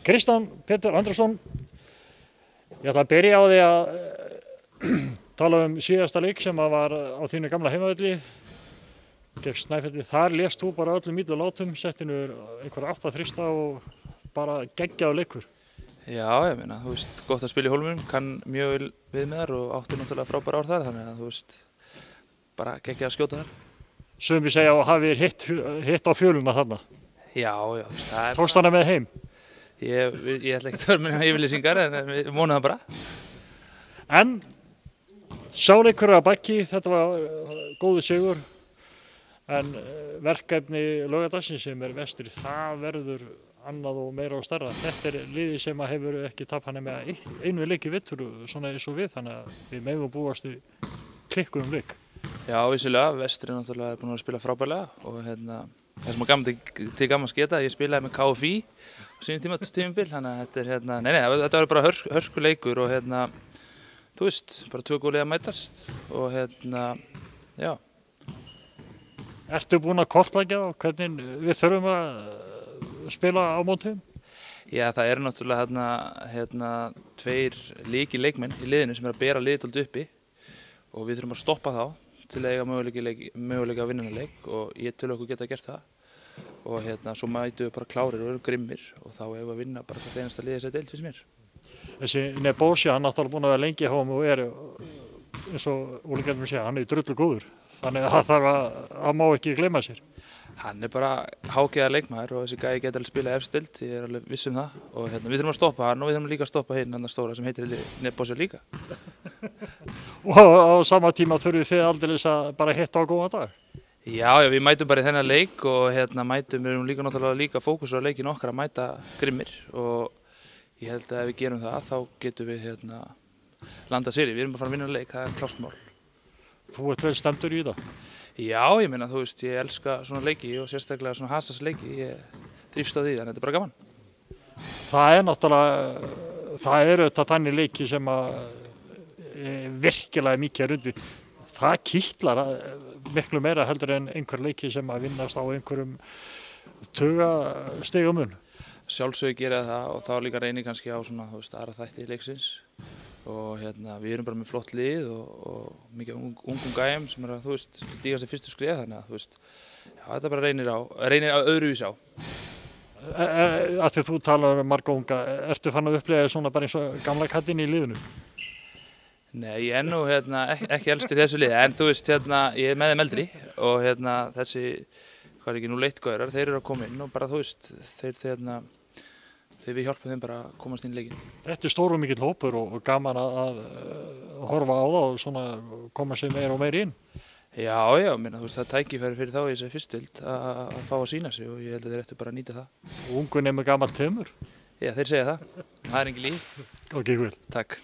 Kristján Pétur Andrésson, ég ætla að byrja á því að tala síðasta leik sem var á þínu gamla heimavelli gegn Snæfelli. Þar lést þú bara öllum illu látum, setti niður einhverja 8 þrista og bara geggjaður leikur. Já, ég meina, þú veist, gott að spila í Hólminum, kann mjög vel við með þar og átti náttúrulega frábæra ár þar, þannig að þú veist, bara geggjað að skjóta þar. Sumir segja að hafi hitt á fjöluna þarna. Já, þú veist, það er... Tókst hana með heim? Ég ætla ekki að vera með yfirlýsingar, en við vonum það bara. En sáleikur að baki, þetta var góður sigur, en verkefni Laugardalsins sem vestri, það verður annað og meira og stærra. Þetta liði sem hefur ekki tapað nema einu leik í vetur, svona eins og við, þannig að við megum búast í klikkuðum leik. Já, vissulega, vestri náttúrulega er búin að spila frábærlega og það sem var til gaman að geta, ég spilaði með KFÍ á sínum tímabil, þannig að þetta þetta var bara hörkuleikur og þú veist, bara 2 góð lið að mætast og já. Ertu búin að kortleggja hvernig við þurfum að spila á mótum? Já, það eru náttúrulega 2 lykilleikmenn í liðinu sem að bera liðið dálítið uppi og við þurfum að stoppa þá til að eiga möguleika að vinna þennan leik og ég tel okkur geta gert það og svo mætum við bara klárir og erum grimmir og þá eigum við að vinna bara hvert einasta liðið sem deild finnst mér. Þessi Nebojsa, hann náttúrulega búin að vera lengi hjá honum og eins og úlingarnir segja, hann drullu góður, þannig að það má ekki gleyma sér. Hann bara hágeða leikmaður og þessi gæi geta alveg spilað efstild, ég alveg viss það og við þurfum að stoppa hann og við þurfum líka að stoppa hinn annar stóra sem heitir Nebojsa líka. Og á sama tíma þurfum þið aldrei að bara hitta á góðan dag? Já, við mætum bara í þennan leik og við erum líka náttúrulega fókus á leikin okkar að mæta grimmir og ég held að ef við gerum það þá getum við landa sér við erum bara að fara að vinna leik, það er klárt mál. Þú ert vel stemmdur í það? Já, ég meina, þú veist, ég elska svona leiki og sérstaklega svona hasasleiki, ég þrífst á því, þannig þetta er bara gaman. Það er náttúrulega, það eru þetta þannig leiki sem að virkilega mikið rundi. Það kitlar miklu meira heldur en einhver leiki sem að vinnast á einhverjum tugastigum. Sjálfsögðu gera það og þá líka reynir kannski á svona, þú veist, aðra þætti leiksins og við erum bara með flott lið og mikið ungum gæjum sem að, þú veist, stíga sér fyrstu skref þannig að, þú veist, já, þetta bara reynir á öðruvís á. Af því þú talar marga unga, ertu fann að upplega svona bara eins og gamla kattinn í liðinu? Nei, ég er nú ekki elstur í þessu liði, en þú veist, ég er með þeim eldri og þessi, hvað er ekki nú leitgaurar, þeir eru að koma inn og bara, þú veist, þegar við hjálpum þeim bara að komast inn í leikinn. Þetta er stór og mikill hópur og gaman að horfa á það og svona koma sér meira og meira inn. Já, minna, þú veist, það er tækifæri fyrir þá í þessari fyrstild að fá að sýna sig og ég held að þeir ættu bara að nýta það. Ungun er með gamalt tömur? Já, þeir segja það. Það er engin líf. Ok, vel. Takk.